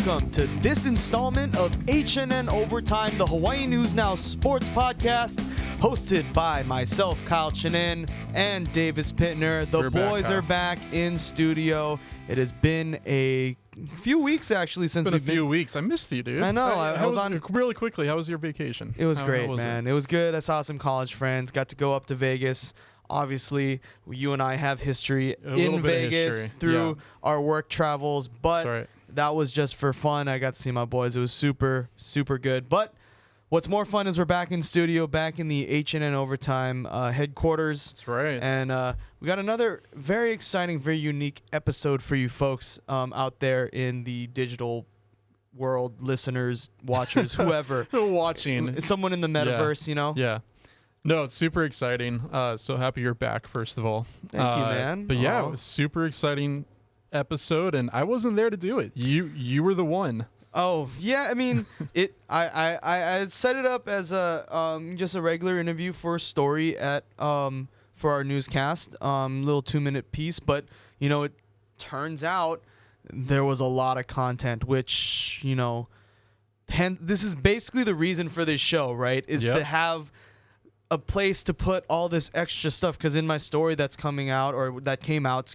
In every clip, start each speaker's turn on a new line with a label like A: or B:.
A: welcome to this installment of HNN Overtime, the Hawaii News Now sports podcast, hosted by myself, Kyle Chinen, and Davis Pitner. The boys are back in studio. It has been a few weeks, actually, since we've been...
B: a few weeks. I missed you, dude.
A: I know. I was on...
B: Really quickly, how was your vacation?
A: It was great, man. It was good. I saw some college friends. Got to go up to Vegas. Obviously, you and I have history in Vegas through our work travels, but that was just for fun. I got to see my boys. It was super, super good. But what's more fun is we're back in studio, back in the HNN Overtime headquarters.
B: That's right.
A: And we got another very exciting, very unique episode for you folks out there in the digital world, listeners, watchers, whoever.
B: Watching.
A: Someone in the metaverse, you know?
B: Yeah. No, it's super exciting. So happy you're back, first of all.
A: Thank you, man.
B: But yeah, it was super exciting episode, and I wasn't there to do it. You were the one.
A: Oh yeah, I mean, I set it up as a just a regular interview for a story at for our newscast, little 2-minute piece. But you know, it turns out there was a lot of content, which this is basically the reason for this show, right? Is to have a place to put all this extra stuff, because in my story that came out,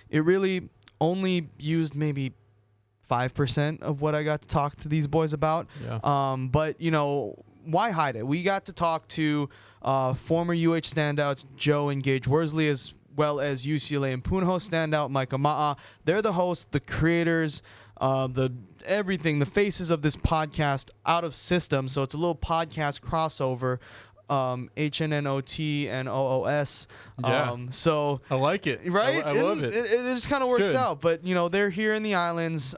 A: it really only used maybe 5% of what I got to talk to these boys about. But why hide it? We got to talk to former UH standouts Joe and Gage Worsley, as well as UCLA and Punahou standout Micah Ma'a. They're the hosts, the creators, the faces of this podcast out of system. So it's a little podcast crossover, HNNOT and OOS. So
B: I like it,
A: right?
B: I love it.
A: It just kind of works out. But they're here in the islands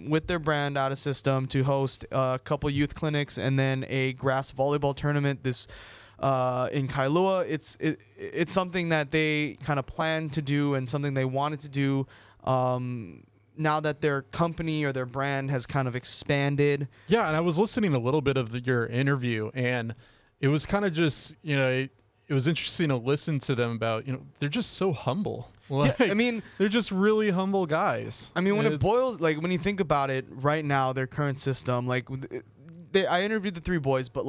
A: with their brand out of system to host a couple youth clinics and then a grass volleyball tournament this in Kailua. It's something that they kind of planned to do and something they wanted to do. Now that their company or their brand has kind of expanded. Yeah,
B: and I was listening a little bit of your interview, and it was kind of just, it was interesting to listen to them about, they're just so humble. Like,
A: yeah, I mean,
B: they're just really humble guys.
A: I mean, when you think about it right now, their current system, I interviewed the three boys, but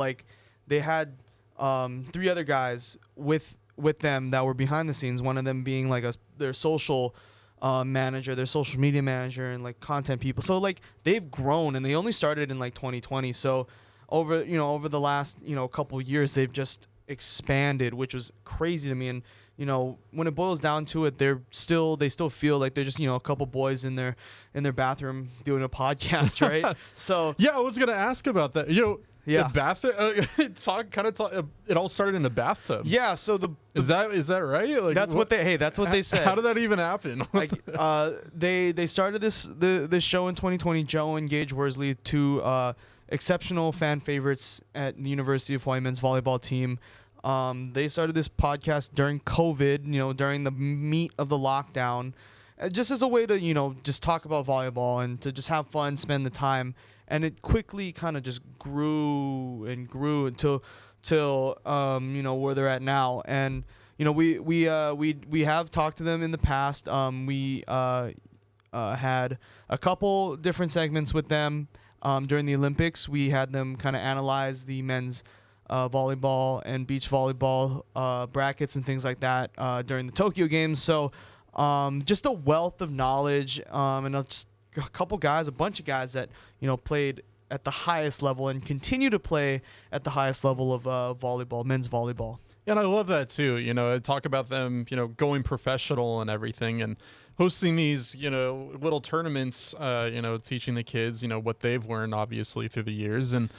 A: they had 3 other guys with them that were behind the scenes, one of them being their social manager, their social media manager, and content people. So they've grown, and they only started in 2020. So over the last couple of years, they've just expanded, which was crazy to me. And when it boils down to it, they still feel like they're just a couple boys in their bathroom doing a podcast, right? So
B: yeah, I was gonna ask about that. The bathroom. It all started in a bathtub.
A: Yeah. So
B: is that right?
A: That's what they said.
B: How did that even happen?
A: They started this show in 2020. Joe and Gage Worsley, two exceptional fan favorites at the University of Hawaii men's volleyball team. They started this podcast during COVID. During the meat of the lockdown, just as a way to just talk about volleyball and to just have fun, spend the time. And it quickly kind of just grew and grew until where they're at now. And we have talked to them in the past. We had a couple different segments with them during the Olympics. We had them kind of analyze the men's volleyball and beach volleyball brackets and things like that during the Tokyo Games. So just a wealth of knowledge and just a bunch of guys that played at the highest level and continue to play at the highest level of volleyball, men's volleyball.
B: And I love that too. Talk about them, going professional and everything, and hosting these, little tournaments. Teaching the kids, what they've learned obviously through the years, and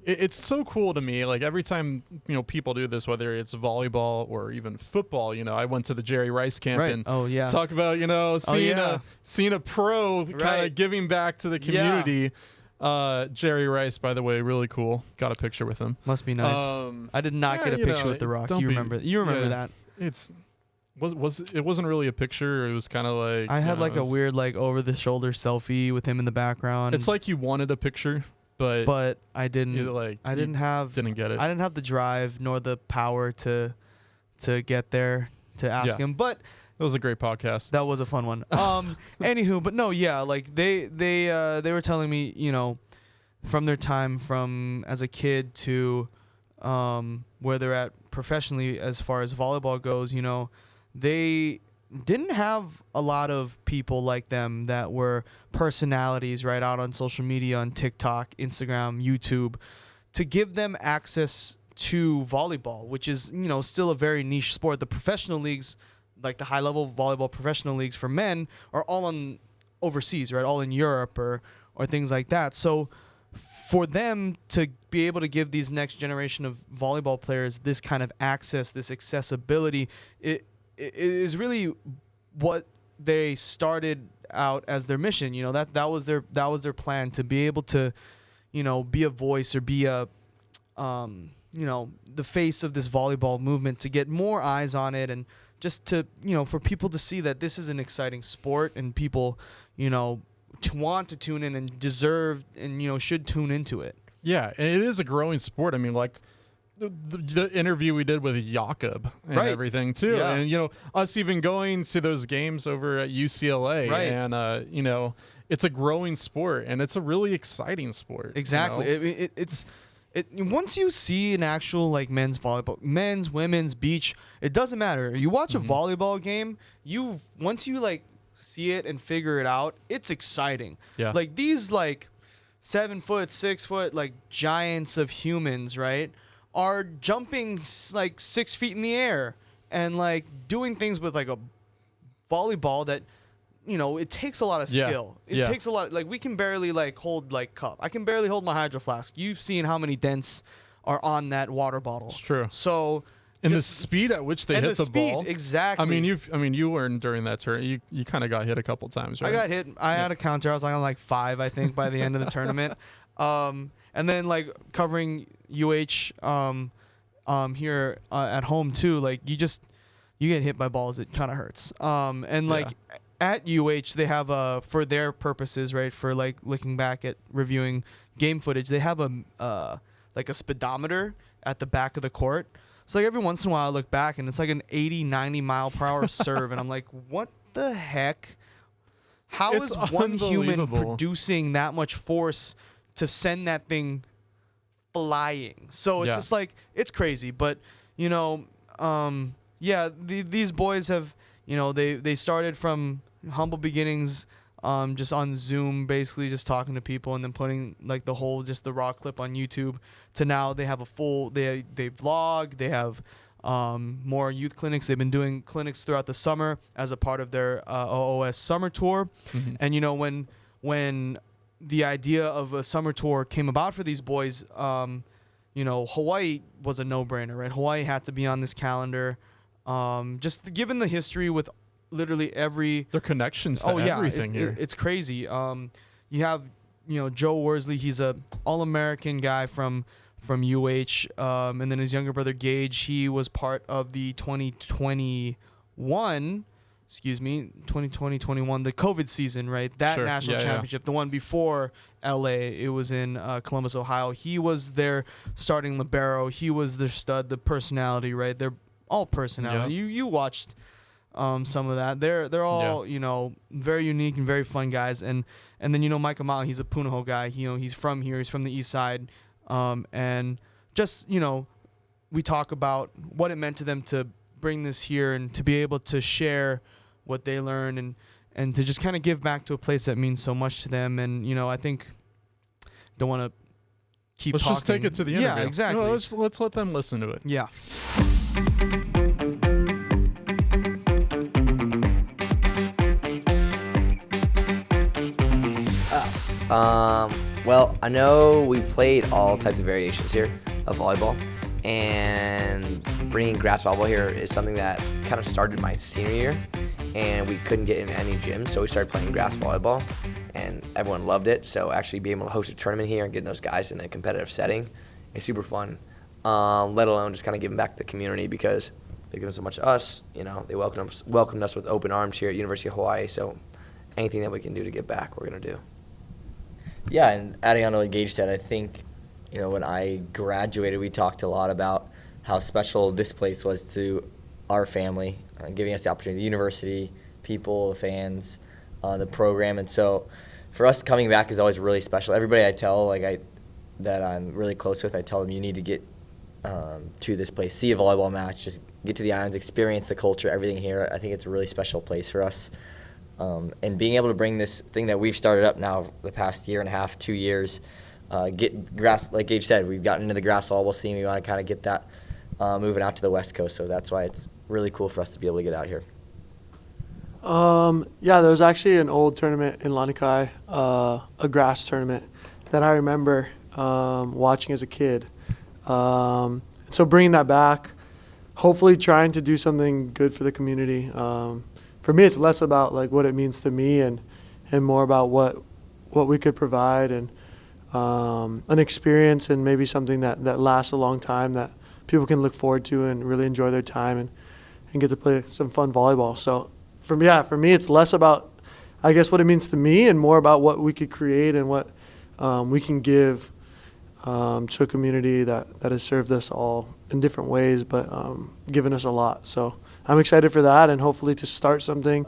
B: it's so cool to me. Every time people do this, whether it's volleyball or even football. I went to the Jerry Rice camp and talk about seeing a pro kind of giving back to the community. Jerry Rice, by the way, really cool. Got a picture with him.
A: Must be nice. I did not get a picture with The Rock. You remember that?
B: It wasn't really a picture. It was kind of like
A: I had a weird over the shoulder selfie with him in the background.
B: It's like you wanted a picture. But
A: I didn't.
B: Didn't get it.
A: I didn't have the drive nor the power to get there. to ask him. But
B: that was a great podcast.
A: That was a fun one. Anywho, but no, yeah, like they were telling me, you know, from their time from as a kid to where they're at professionally as far as volleyball goes, you know, they didn't have a lot of people like them that were personalities right out on social media, on TikTok, Instagram, YouTube, to give them access to volleyball, which is, you know, still a very niche sport. The professional leagues, like the high-level volleyball professional leagues for men, are all on overseas, right? All in Europe or things like that. So for them to be able to give these next generation of volleyball players this kind of access, this accessibility, it is really what they started out as their mission. You know, that was their plan, to be able to, you know, be a voice or be a you know, the face of this volleyball movement, to get more eyes on it, and just to, you know, for people to see that this is an exciting sport, and people, you know, to want to tune in and deserve and, you know, should tune into it.
B: Yeah, and it is a growing sport. I mean, like the interview we did with Jakob and everything too, and you know, us even going to those games over at UCLA, and you know, it's a growing sport, and it's a really exciting sport.
A: Exactly. You know? It's once you see an actual like men's volleyball, men's, women's, beach, it doesn't matter. You watch a volleyball game, once you like see it and figure it out, it's exciting. Yeah. Like these like 7 foot, 6 foot like giants of humans, right, are jumping like 6 feet in the air and like doing things with like a volleyball that, you know, it takes a lot of skill. It takes a lot. Like we can barely like hold like cup. I can barely hold my Hydro Flask. You've seen how many dents are on that water bottle.
B: It's true.
A: So
B: and the speed at which they hit the ball.
A: Exactly.
B: I mean, you learned during that tournament. You kind of got hit a couple times, right?
A: I got hit. I had a counter. I was like on like 5, I think, by the end of the tournament. And then like covering here at home too. Like you get hit by balls. It kind of hurts. And like. At UH, they have for their purposes, right, for like looking back at reviewing game footage, they have like a speedometer at the back of the court. So like every once in a while I look back and it's like an 80, 90 mile per hour serve, and I'm like, what the heck? How is one human producing that much force to send that thing flying? So it's just like, it's crazy. But, you know, these boys have, you know, they started from humble beginnings, just on Zoom, basically just talking to people, and then putting like the raw clip on YouTube, to now they have a full, they vlog, they have more youth clinics. They've been doing clinics throughout the summer as a part of their OOS summer tour. And, you know, when the idea of a summer tour came about for these boys, you know, Hawaii was a no-brainer, right? Hawaii had to be on this calendar. Just given the history with literally their connections to everything here. It's crazy. You have, you know, Joe Worsley. He's a All-American guy from UH. And then his younger brother Gage, he was part of the 2021, the COVID season, right? That national championship, the one before LA, it was in Columbus, Ohio. He was their starting libero. He was their stud, the personality, right? They're all personality. You watched some of that. They're all you know, very unique and very fun guys. And then, you know, Micah Ma'a, he's a Punahou guy. You know, he's from here. He's from the east side. And just, you know, we talk about what it meant to them to bring this here and to be able to share what they learn and to just kind of give back to a place that means so much to them. And, you know, I think don't want to keep talking. Let's just
B: take it to the interview.
A: Yeah, exactly.
B: No, let's let them listen to it.
A: Yeah.
C: Well, I know we played all types of variations here of volleyball, and bringing grass volleyball here is something that kind of started my senior year, and we couldn't get in any gym, so we started playing grass volleyball, and everyone loved it. So actually being able to host a tournament here and getting those guys in a competitive setting is super fun, let alone just kind of giving back to the community, because they've given so much to us. You know, they welcomed us with open arms here at University of Hawaii, so anything that we can do to give back, we're going to do.
D: Yeah, and adding on to what Gage said, I think, you know, when I graduated, we talked a lot about how special this place was to our family, giving us the opportunity, the university, people, the fans, the program. And so for us, coming back is always really special. Everybody I tell, that I'm really close with, I tell them you need to get to this place, see a volleyball match, just get to the islands, experience the culture, everything here. I think it's a really special place for us. And being able to bring this thing that we've started up now the past year and a half, 2 years, get grass, like Gage said, we've gotten into the grass volleyball scene. We want to kind of get that moving out to the West Coast. So that's why it's really cool for us to be able to get out here.
E: Yeah, there was actually an old tournament in Lanikai, a grass tournament that I remember watching as a kid. So bringing that back, hopefully trying to do something good for the community. For me, it's less about like what it means to me and more about what we could provide and an experience and maybe something that lasts a long time that people can look forward to and really enjoy their time and get to play some fun volleyball. So for me, it's less about, I guess, what it means to me and more about what we could create and what we can give to a community that has served us all in different ways, but given us a lot. So I'm excited for that and hopefully to start something.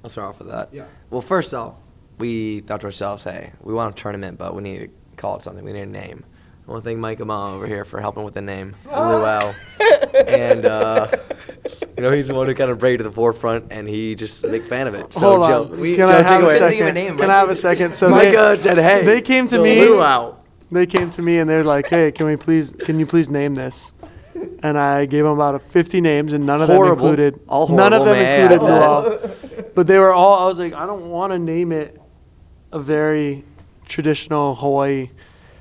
C: I'll start off with that.
E: Yeah.
C: Well, first off, we thought to ourselves, hey, we want a tournament, but we need to call it something. We need a name. I want to thank Micah Ma'a over here for helping with the name. Luau. And, he's the one who kind of brought it to the forefront, and he just a big fan of it. So,
E: Hold
C: Joe,
E: on. Can I have a second? Can I have a second? So
C: Micah said, hey.
E: They came to me.
C: Luau.
E: They came to me and they're like, hey, can you please name this? And I gave them about 50 names, and none of them included.
C: All horrible,
E: none of them
C: man.
E: included Luau. But they were all. I was like, I don't want to name it a very traditional Hawaii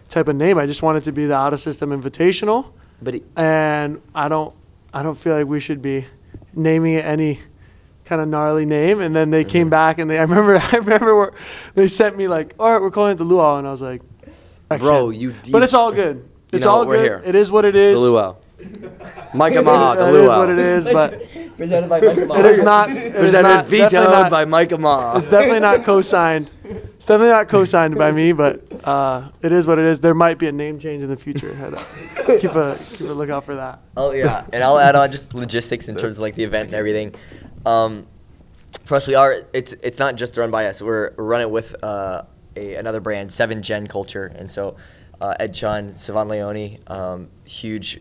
E: type of name. I just want it to be the Out of System Invitational. And I don't feel like we should be naming it any kind of gnarly name. And then they came back and I remember they sent me like, all right, we're calling it the Luau, and I was like,
C: bro,
E: but it's all good. It's all good.
C: Here.
E: It is what it is.
C: The Luau. Micah Ma'a, the Luau.
E: It is what it is, but
D: Presented by Micah Ma'a.
E: it is not.
C: Presented, vetoed by Micah Ma'a.
E: It's definitely not co-signed. It's definitely not co-signed by me, but it is what it is. There might be a name change in the future. Keep a lookout for that.
D: Oh yeah, and I'll add on just logistics in terms of like the event and everything. For us, it's not just run by us. We're running with another brand, 7 Gen Culture, and so Ed Chun, Savant Leone, huge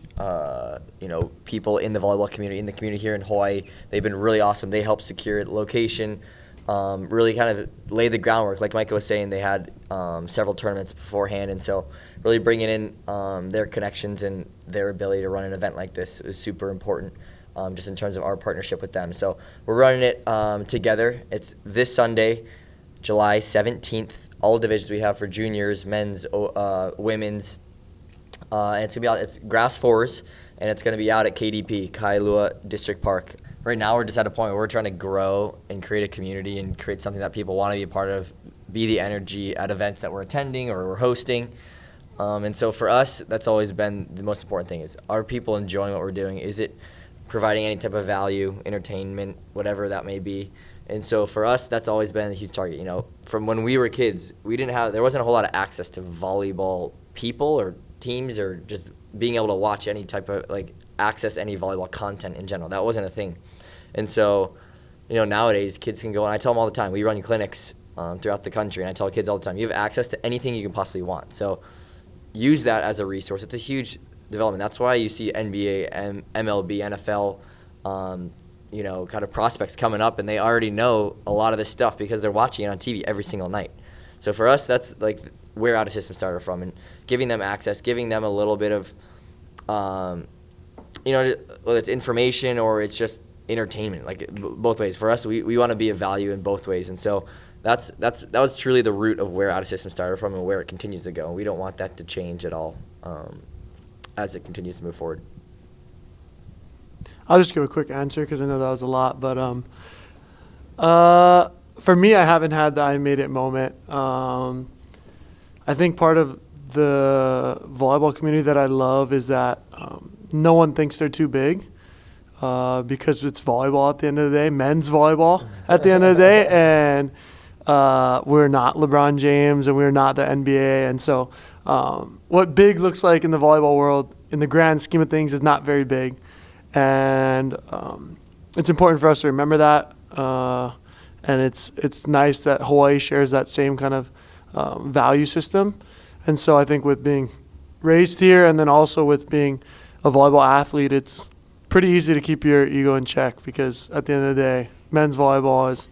D: people in the volleyball community, in the community here in Hawaii. They've been really awesome. They helped secure location, really kind of lay the groundwork. Like Micah was saying, they had several tournaments beforehand, and so really bringing in their connections and their ability to run an event like this is super important, just in terms of our partnership with them. So we're running it together. It's this Sunday, July 17th. All divisions we have for juniors, men's, women's, and it's gonna be out. It's grass fours, and it's gonna be out at KDP, Kailua District Park. Right now, we're just at a point where we're trying to grow and create a community and create something that people want to be a part of, be the energy at events that we're attending or we're hosting. And so for us, that's always been the most important thing: is are people enjoying what we're doing? Is it providing any type of value, entertainment, whatever that may be? And so for us, that's always been a huge target. From when we were kids, there wasn't a whole lot of access to volleyball people or teams or just being able to watch any type of, access any volleyball content in general. That wasn't a thing. And so, nowadays kids can go, and I tell them all the time, we run clinics throughout the country, and I tell kids all the time, you have access to anything you can possibly want. So use that as a resource. It's a huge development. That's why you see NBA, MLB, NFL, kind of prospects coming up, and they already know a lot of this stuff because they're watching it on TV every single night. So for us, that's where Out of System started from, and giving them access, giving them a little bit of, whether it's information or it's just entertainment, both ways. For us, we want to be of value in both ways, and so that was truly the root of where Out of System started from and where it continues to go. We don't want that to change at all as it continues to move forward.
E: I'll just give a quick answer because I know that was a lot, but for me, I haven't had the I made it moment. I think part of the volleyball community that I love is that no one thinks they're too big because it's volleyball at the end of the day, men's volleyball at the end of the day, and we're not LeBron James and we're not the NBA, and so what big looks like in the volleyball world in the grand scheme of things is not very big. And it's important for us to remember that. And it's nice that Hawaii shares that same kind of value system. And so I think with being raised here and then also with being a volleyball athlete, it's pretty easy to keep your ego in check, because at the end of the day, men's volleyball is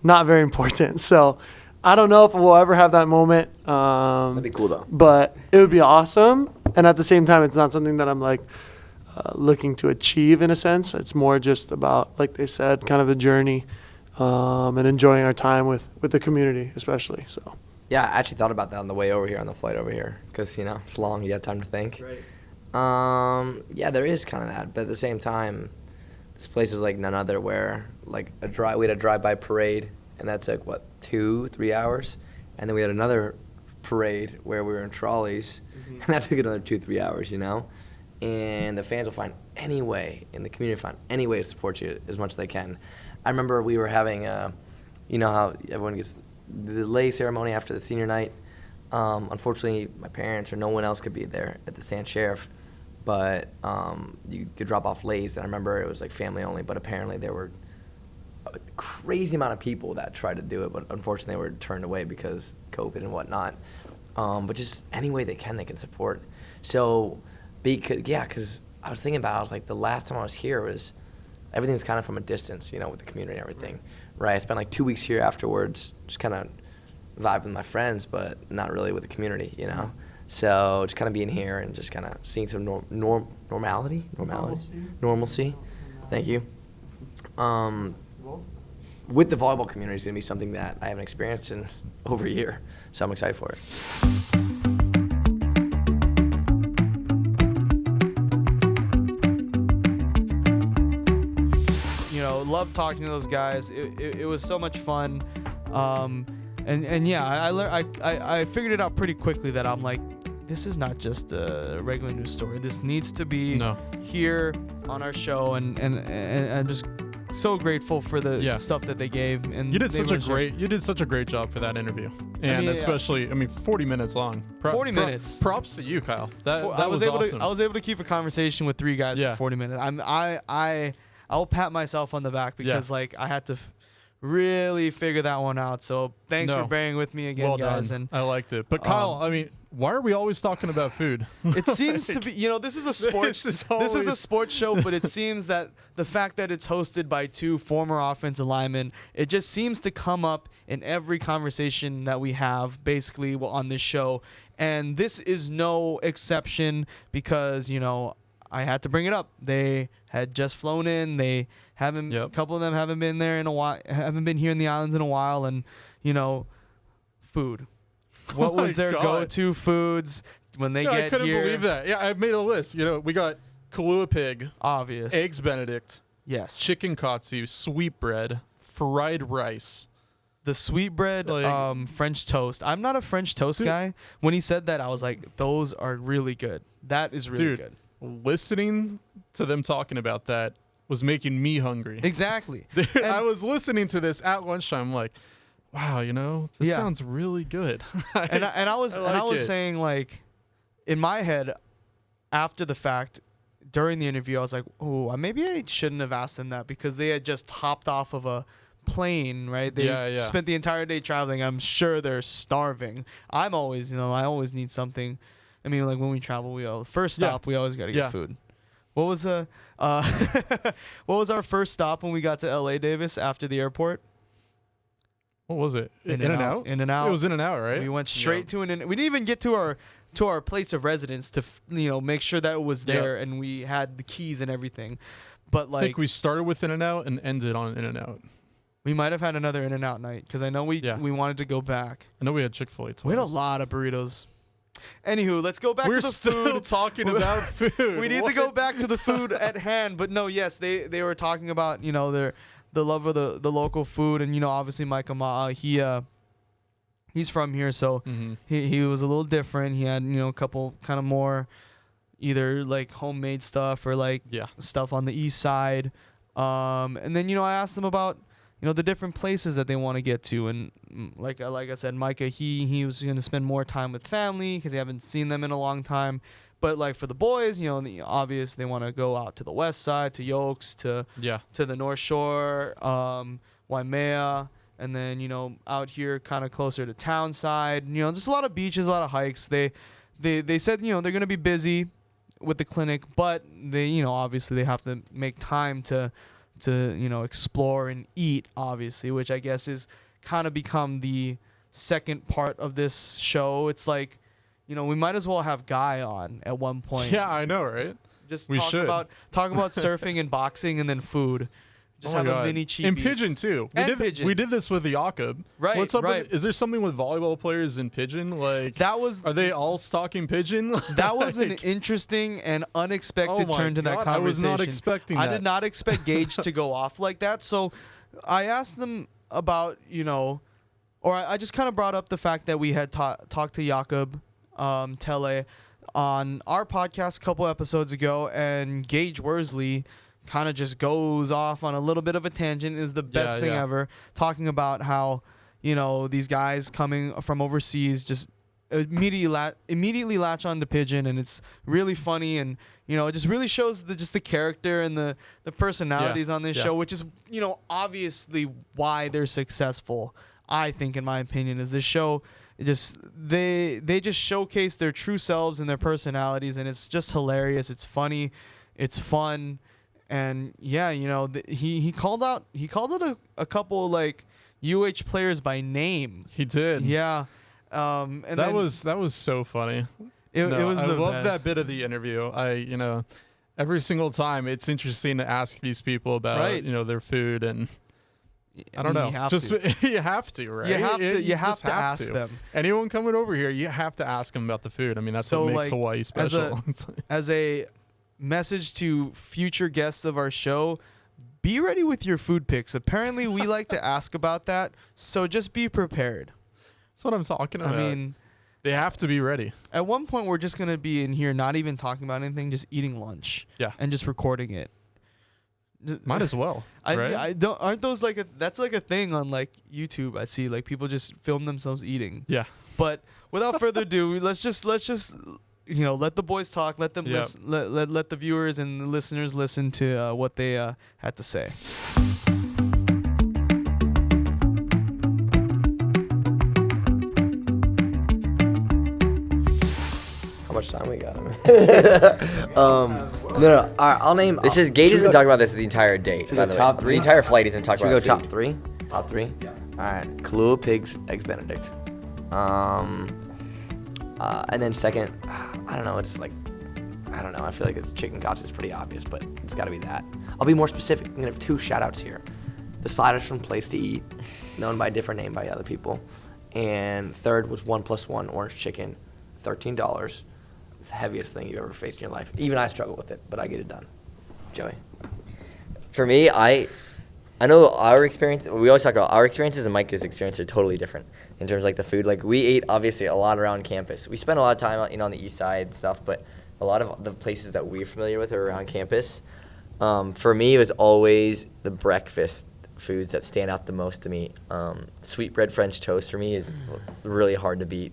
E: not very important. So I don't know if we'll ever have that moment.
C: That'd be cool though.
E: But it would be awesome. And at the same time, it's not something that I'm like looking to achieve in a sense. It's more just about, like they said, kind of the journey and enjoying our time with the community especially. So.
C: Yeah, I actually thought about that on the way over here, on the flight over here, because, you know, it's long. You got time to think.
E: Right.
C: Yeah, there is kind of that. But at the same time, this place is like none other where, like, we had a drive-by parade, and that took, 2-3 hours? And then we had another parade where we were in trolleys, and that took another 2-3 hours, you know? And the fans will find any way, and the community will find any way to support you as much as they can. I remember we were having, you know how everyone gets the lay ceremony after the senior night. Unfortunately, my parents or no one else could be there at the San Sheriff, but you could drop off lays. And I remember it was like family only, but apparently there were a crazy amount of people that tried to do it, but unfortunately they were turned away because COVID and whatnot. But just any way they can support. So, because I was thinking about it, I was like, the last time I was here was, everything was kind of from a distance, you know, with the community and everything. Right, I spent like 2 weeks here afterwards, just kind of vibing with my friends, but not really with the community, you know. So just kind of being here and just kind of seeing some normalcy. Thank you. With the volleyball community is going to be something that I haven't experienced in over a year, so I'm excited for it.
A: Love talking to those guys. It was so much fun, and yeah, I figured it out pretty quickly that I'm like, this is not just a regular news story. This needs to be here on our show, and I'm just so grateful for the stuff that they gave. And
B: you did such a great job for that interview, and especially 40 minutes long.
A: 40 minutes.
B: Props to you, Kyle. That was awesome.
A: I was able to keep a conversation with 3 guys for 40 minutes. I'll pat myself on the back because I had to really figure that one out. So thanks for bearing with me again, guys.
B: And I liked it. But Kyle, why are we always talking about food?
A: It seems to be, this is a sports. This is a sports show, but it seems that the fact that it's hosted by 2 former offensive linemen, it just seems to come up in every conversation that we have, basically, on this show. And this is no exception because I had to bring it up. They had just flown in. They haven't. A couple of them haven't been there in a while. Haven't been here in the islands in a while. And food. What was their go-to foods when they get here?
B: I couldn't believe that. Yeah, I made a list. We got Kahlua pig,
A: obvious,
B: eggs Benedict,
A: yes,
B: chicken katsu, sweetbread, fried rice.
A: The sweetbread, French toast. I'm not a French toast guy. When he said that, I was like, those are really good. That is really good.
B: Listening to them talking about that was making me hungry.
A: Exactly.
B: I was listening to this at lunchtime, like, wow, this sounds really good.
A: I was saying, like, in my head, after the fact, during the interview, I was like, oh, maybe I shouldn't have asked them that because they had just hopped off of a plane, right? They spent the entire day traveling. I'm sure they're starving. I'm always, I always need something. Like when we travel, we always we always got to get food. What was what was our first stop when we got to LA, Davis, after the airport?
B: What was it?
A: In-N-Out. In-N-Out.
B: It was In-N-Out, right?
A: We went straight to In-N-Out. We didn't even get to our place of residence to make sure that it was there and we had the keys and everything. But
B: I think we started with In-N-Out and ended on In-N-Out.
A: We might have had another In-N-Out night because I know we wanted to go back.
B: I know we had Chick-fil-A twice.
A: We had a lot of burritos. Anywho, let's go back to the food.
B: We're still talking about food.
A: We need to go back to the food at hand. But no, yes, they were talking about, the love of the local food. And, obviously Micah Ma'a, he's from here. So he was a little different. He had, a couple kind of more either like homemade stuff or like stuff on the east side. And then, I asked them about, the different places that they want to get to. And like I said, Micah, he was going to spend more time with family because he haven't seen them in a long time. But like for the boys, you know, the obvious they want to go out to the west side, to Yokes, to the North Shore, Waimea, and then, you know, out here kind of closer to town side. You know, just a lot of beaches, a lot of hikes. They said, you know, they're going to be busy with the clinic, but they, you know, obviously they have to make time to you know, explore and eat, obviously, which I guess is kind of become the second part of this show. It's like, you know, we might as well have Guy on at one point.
B: Yeah, I know, right?
A: Just
B: we should
A: talk about surfing and boxing, and then food. Just have a mini cheap
B: and pidgin too. We did this with the Jakob.
A: Right.
B: What's up? Right. Is there something with volleyball players in pidgin? Like are they all stalking pidgin?
A: That was an interesting and unexpected turn to that conversation.
B: I was not expecting that.
A: I did not expect Gage to go off like that. So I asked them about, you know, or I just kind of brought up the fact that we had talked to Jakob Tele on our podcast a couple episodes ago, and Gage Worsley kind of just goes off on a little bit of a tangent, is the best thing ever, talking about how, you know, these guys coming from overseas just immediately latch on to pidgin, and it's really funny, and, you know, it just really shows the character and the personalities on this show, which is, you know, obviously why they're successful. I think, in my opinion, is this show they just showcase their true selves and their personalities, and it's just hilarious. It's funny, it's fun, and yeah, you know, he called out a couple like UH players by name.
B: He did.
A: Yeah, and
B: that was so funny.
A: It was
B: I
A: the
B: love
A: best.
B: that bit of the interview. You know, every single time it's interesting to ask these people about you know, their food, and I don't know.
A: You have
B: to, right?
A: You have to ask them.
B: Anyone coming over here, you have to ask them about the food. I mean, that's what makes Hawaii special.
A: As a message to future guests of our show, be ready with your food picks. Apparently, we like to ask about that, so just be prepared.
B: That's what I'm talking about.
A: I mean,
B: they have to be ready.
A: At one point, we're just gonna be in here, not even talking about anything, just eating lunch.
B: Yeah.
A: And just recording it.
B: Might as well. Right?
A: I don't. Aren't those that's like a thing on like YouTube? I see like people just film themselves eating.
B: Yeah.
A: But without further ado, let's just you know, let the boys talk. Let them let the viewers and the listeners listen to what they had to say.
C: How much time we got? No. All right, I'll name.
D: This is Gage has been talking about this the entire day. By the way,
C: top 3?
D: The entire flight he's been talking about.
C: Should we go top 3? Top 3. Yeah. All right, Kahlua Pigs, Eggs Benedict. And then second, I don't know. It's like, I don't know. I feel like it's chicken gotcha. It's pretty obvious, but it's got to be that. I'll be more specific. I'm gonna have 2 shout-outs here. The sliders from Place to Eat, known by a different name by other people. And third was 1+1 orange chicken, $13. It's the heaviest thing you've ever faced in your life. Even I struggle with it, but I get it done. Joey?
D: For me, I know our experience, we always talk about our experiences and Micah's experience are totally different in terms of like the food. Like we ate obviously a lot around campus. We spent a lot of time on the east side and stuff, but a lot of the places that we're familiar with are around campus. For me, it was always the breakfast foods that stand out the most to me. Sweetbread French toast for me is really hard to beat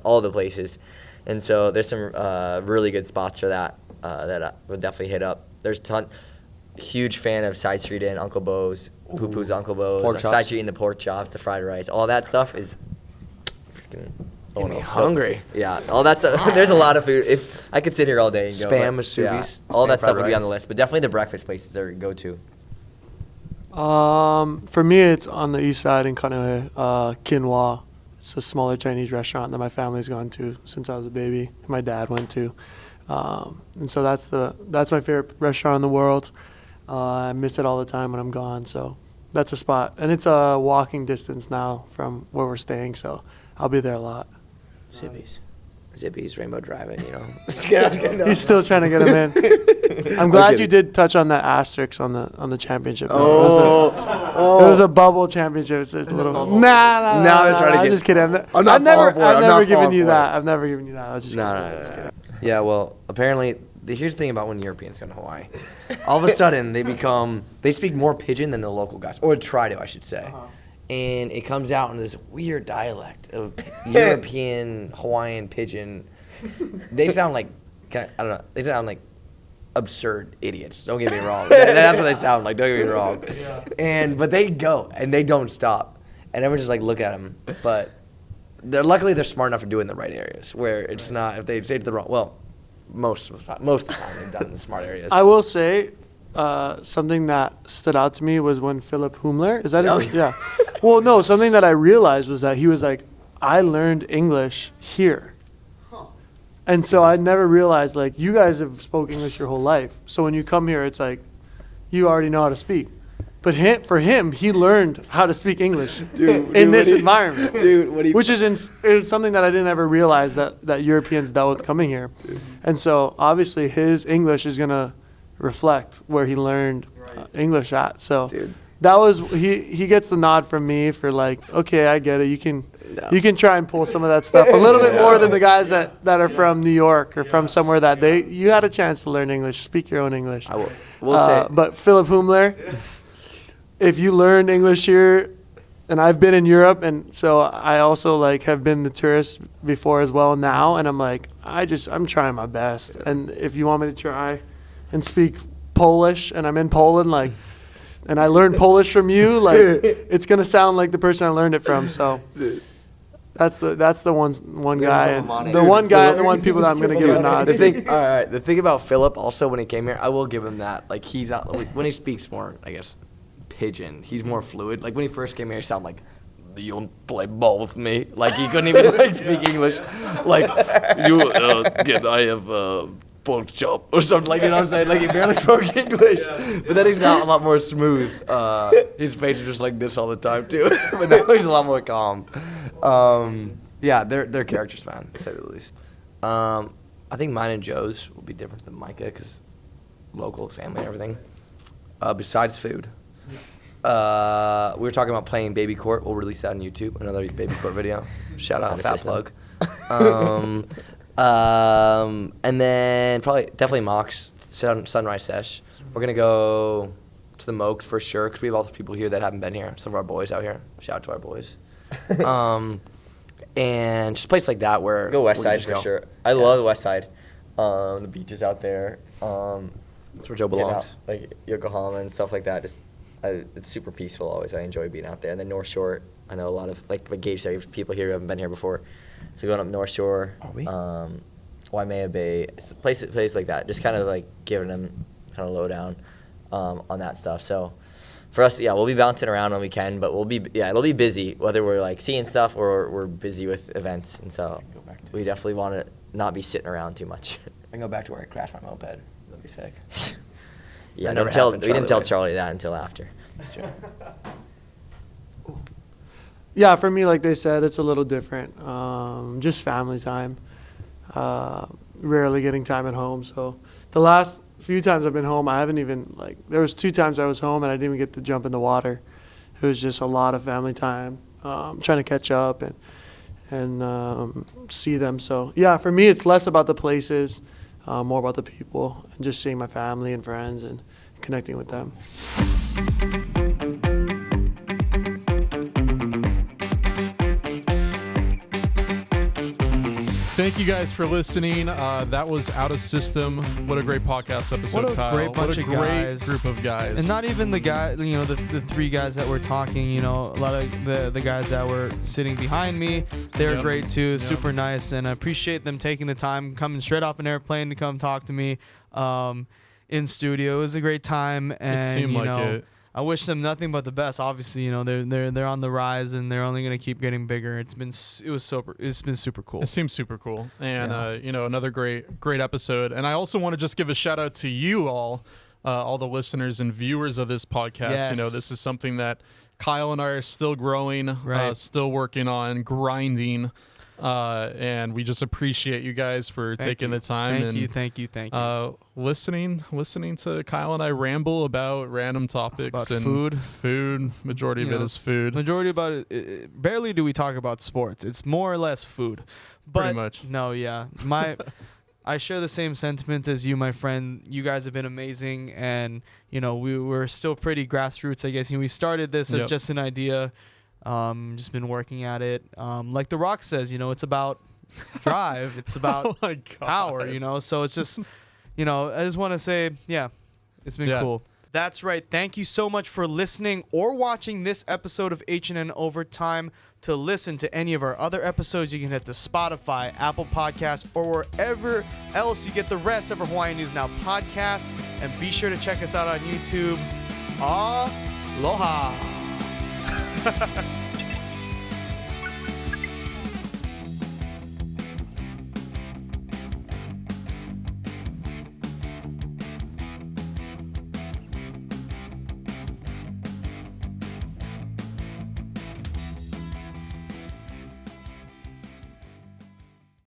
D: all the places. And so there's some really good spots for that that I would definitely hit up. There's huge fan of Side Street Inn, Uncle Bo's, Poo Poo's Uncle Bo's, Side Street Inn, the pork chops, the fried rice, all that stuff is freaking
C: hungry.
D: So, yeah, all that stuff. There's a lot of food. If I could sit here all day and go.
C: Spam, Masubi's.
D: Yeah, all that stuff would be on the list, but definitely the breakfast places are go-to.
E: For me, it's on the east side in Punahou, Quinoa. It's a smaller Chinese restaurant that my family's gone to since I was a baby. My dad went to, and so that's my favorite restaurant in the world. I miss it all the time when I'm gone, so that's a spot. And it's a walking distance now from where we're staying, so I'll be there a lot.
C: Zippy's, Rainbow Drive-In, you know.
E: He's still trying to get him in. I'm glad you did touch on that asterisk on the championship. It was a bubble championship. It's just a little. Nah. I'm just kidding. I've never given you that. I've never given you that. I was just kidding.
C: No. Yeah, well, apparently, here's the thing about when Europeans come to Hawaii. All of a sudden, they speak more pidgin than the local guys, or try to, I should say. Uh-huh. And it comes out in this weird dialect of European Hawaiian pidgin. They sound like I don't know. They sound like absurd idiots. Don't get me wrong. That's what they sound like. Don't get me wrong. Yeah. But they go and they don't stop, and everyone's just like look at them. But luckily they're smart enough to do it in the right areas where it's not. If they say it the wrong, well, most of the time they've done it in the smart areas.
E: I will say something that stood out to me was when Philip Humler. Is that it? Yeah. Well, no. Something that I realized was that he was like, I learned English here. And so I never realized, like, you guys have spoke English your whole life. So when you come here, it's like, you already know how to speak. But for him, he learned how to speak English in this environment. Which is something that I didn't ever realize that Europeans dealt with coming here. And so obviously his English is going to reflect where he learned English at. So that was, he gets the nod from me for like, okay, I get it. You can try and pull some of that stuff a little bit more than the guys that are from New York or from somewhere that you had a chance to learn English, speak your own English.
C: I will say.
E: But Philip Humler, if you learned English here, and I've been in Europe, and so I also like have been the tourist before as well now, and I'm like, I'm trying my best. And if you want me to try and speak Polish, and I'm in Poland, like, and I learned Polish from you, like, it's gonna sound like the person I learned it from. So that's the one guy, and the one guy and the one people that I'm gonna give a nod to.
C: All right. The thing about Philip also when he came here, I will give him that. Like he's out when he speaks more, I guess, pidgin. He's more fluid. Like when he first came here, he sounded like, "You don't play ball with me." Like he couldn't even like speak English. Like I have pork chop or something, like, you know what I'm saying? Like he barely spoke English. But then he's now a lot more smooth. His face is just like this all the time too. But now he's a lot more calm. Yeah, they're characters, man, to say the least. I think mine and Joe's will be different than Micah because local family and everything. Besides food. We were talking about playing baby court. We'll release that on YouTube, another baby court video. Shout out Fat Plug. And then definitely Mox, Sunrise Sesh. We're going to go to the Mokes for sure because we have all the people here that haven't been here. Some of our boys out here. Shout out to our boys. And just a place like that where
D: go West Side for sure. I love the West Side. The beaches out there.
C: That's where Joe belongs.
D: Like Yokohama and stuff like that. Just it's super peaceful always. I enjoy being out there. And then North Shore, I know a lot of like Gage said, people here who haven't been here before. So going up North Shore, Waimea Bay, it's a place like that. Just kind of like giving them kind of lowdown on that stuff. So for us, yeah, we'll be bouncing around when we can, but it'll be busy whether we're like seeing stuff or we're busy with events. And so we definitely want to not be sitting around too much.
C: I can go back to where I crashed my moped. That'd be sick.
D: Yeah, we didn't tell Charlie that until after.
C: That's true.
E: Yeah, for me, like they said, it's a little different. Just family time. Rarely getting time at home. So the last few times I've been home, I haven't even, like, there was 2 times I was home and I didn't even get to jump in the water. It was just a lot of family time, trying to catch up and see them. So, yeah, for me, it's less about the places, more about the people and just seeing my family and friends and connecting with them.
B: Thank you guys for listening. That was Out of System. What a great podcast episode,
A: what a
B: Kyle.
A: Great bunch of guys.
B: Group of guys.
A: And not even the guy, the 3 guys that were talking, a lot of the guys that were sitting behind me, they were great too, super nice, and I appreciate them taking the time, coming straight off an airplane to come talk to me in studio. It was a great time, and
B: it seemed like it.
A: I wish them nothing but the best. Obviously, they're on the rise and they're only gonna keep getting bigger. It's been super cool.
B: It seems super cool, and another great episode. And I also want to just give a shout out to you all the listeners and viewers of this podcast.
A: Yes.
B: This is something that Kyle and I are still growing,
A: right.
B: Still working on, grinding. And we just appreciate you guys for taking the time.
A: Thank you.
B: Listening to Kyle and I ramble about random topics
A: about
B: and food. Majority of it is food.
A: Majority about it. Barely do we talk about sports. It's more or less food. But
B: pretty much.
A: No, yeah. I share the same sentiment as you, my friend. You guys have been amazing, and we were still pretty grassroots, I guess. We started this as just an idea. Just been working at it. Like The Rock says, it's about drive. It's about power, you know. So it's just, you know, I just want to say, yeah, it's been cool. That's right. Thank you so much for listening or watching this episode of HNN Overtime. To listen to any of our other episodes, you can head to Spotify, Apple Podcasts, or wherever else you get the rest of our Hawaiian News Now podcasts. And be sure to check us out on YouTube. Aloha.